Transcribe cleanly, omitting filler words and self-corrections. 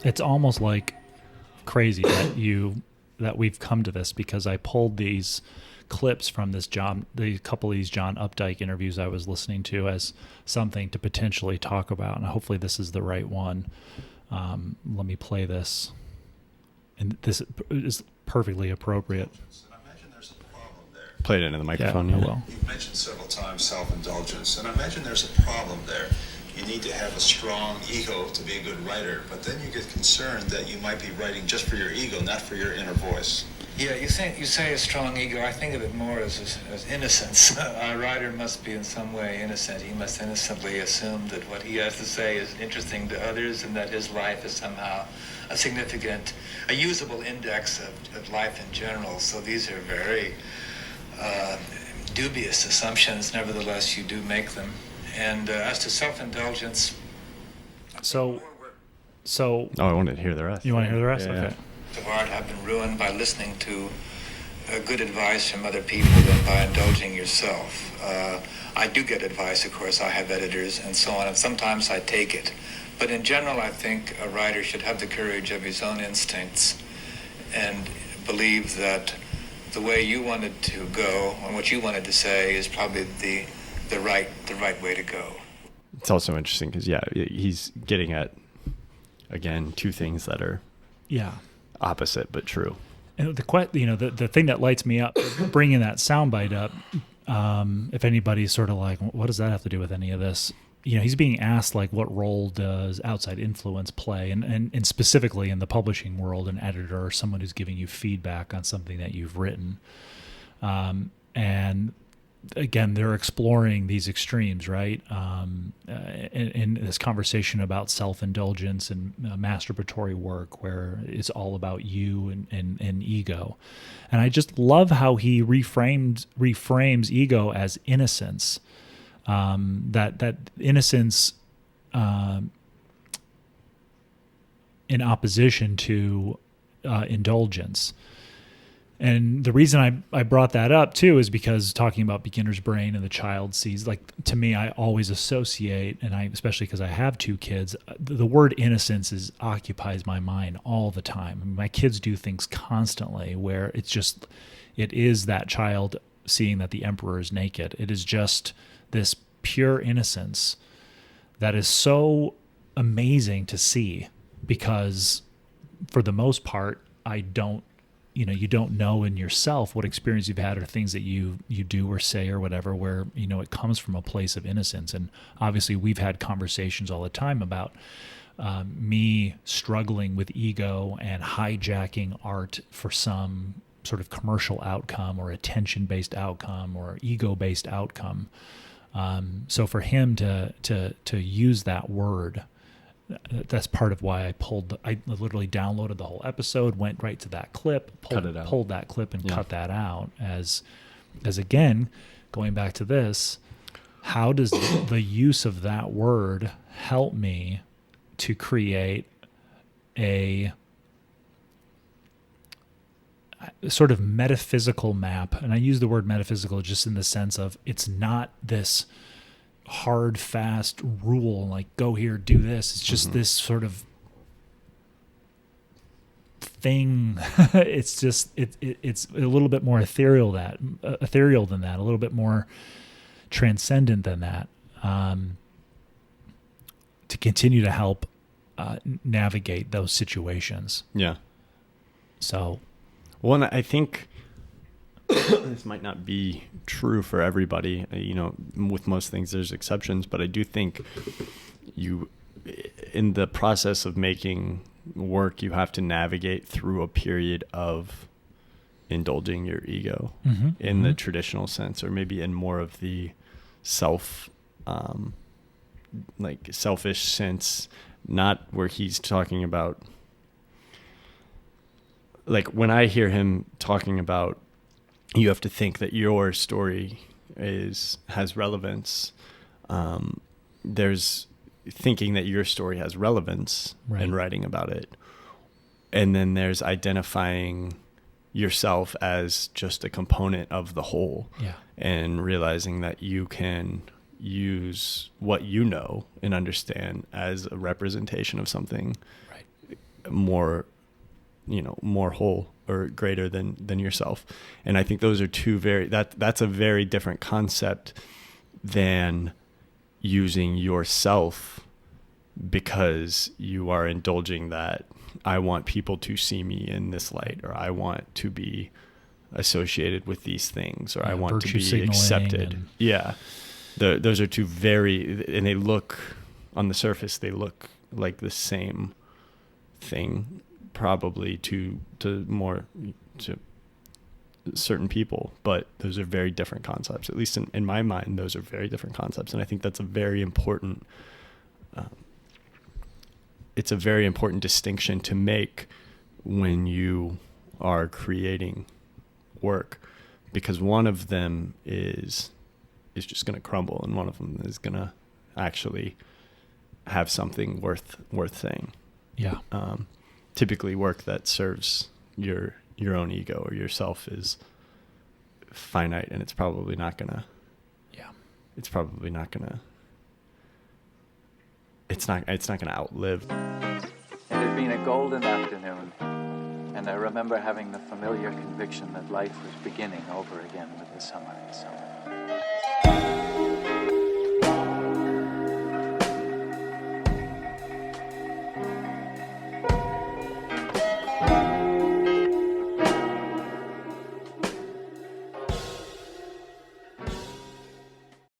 It's almost like crazy that we've come to this, because I pulled these clips from the couple of these John Updike interviews I was listening to as something to potentially talk about, and hopefully this is the right one. Let me play this, and this is perfectly appropriate. I imagine there's a problem there. Play it into the microphone. Yeah, I will. You've mentioned several times self-indulgence, and I imagine there's a problem there. You need to have a strong ego to be a good writer, but then you get concerned that you might be writing just for your ego, not for your inner voice. Yeah, you say a strong ego. I think of it more as innocence. A writer must be in some way innocent. He must innocently assume that what he has to say is interesting to others, and that his life is somehow a usable index of life in general. So these are very dubious assumptions. Nevertheless, you do make them. And as to self-indulgence... So... Oh, I wanted to hear the rest. You want to hear the rest? Yeah. Okay. Of art have been ruined by listening to good advice from other people than by indulging yourself. I do get advice, of course. I have editors and so on, and sometimes I take it. But in general, I think a writer should have the courage of his own instincts and believe that the way you wanted to go and what you wanted to say is probably the right way to go. It's also interesting because, he's getting at, again, two things that are opposite but true. And the thing that lights me up, bringing that soundbite up, if anybody's sort of like, what does that have to do with any of this? He's being asked, like, what role does outside influence play? And specifically in the publishing world, an editor or someone who's giving you feedback on something that you've written. And again, they're exploring these extremes, right? In this conversation about self-indulgence and masturbatory work, where it's all about you and ego. And I just love how he reframes ego as innocence. That innocence in opposition to indulgence. And the reason I brought that up too is because talking about beginner's brain and the child sees, like, to me, I always associate, and especially because I have two kids, the word innocence occupies my mind all the time. I mean, my kids do things constantly where it is that child seeing that the emperor is naked. It is just this pure innocence that is so amazing to see, because for the most part, you don't know in yourself what experience you've had or things that you do or say or whatever, where, it comes from a place of innocence. And obviously we've had conversations all the time about me struggling with ego and hijacking art for some sort of commercial outcome or attention-based outcome or ego-based outcome. So for him to use that word, that's part of why I literally downloaded the whole episode, went right to that clip, pulled that clip and cut that out as again, going back to this, how does the use of that word help me to create a sort of metaphysical map? And I use the word metaphysical just in the sense of, it's not this hard, fast rule, like, go here, do this. It's just this sort of thing. It's just, it's a little bit more ethereal than that, a little bit more transcendent than that, to continue to help navigate those situations. Yeah. So, well, and I think this might not be true for everybody. With most things, there's exceptions, but I do think in the process of making work, you have to navigate through a period of indulging your ego in the traditional sense, or maybe in more of the selfish sense, not where he's talking about, like, when I hear him talking about, you have to think that your story has relevance. There's thinking that your story has relevance and writing about it. And then there's identifying yourself as just a component of the whole, and realizing that you can use what you know and understand as a representation of something more, more whole or greater than yourself. And I think those are two that's a very different concept than using yourself because you are indulging that I want people to see me in this light, or I want to be associated with these things, or I want to be accepted. Those are two and they look, on the surface, they look like the same thing, probably to certain people, but those are very different concepts. At least in my mind, those are very different concepts. And I think that's a very important, it's a very important distinction to make when you are creating work, because one of them is just going to crumble, and one of them is going to actually have something worth saying. Yeah. Typically work that serves your own ego or yourself is finite, and it's probably not going to outlive. It had been a golden afternoon, and I remember having the familiar conviction that life was beginning over again with the summer.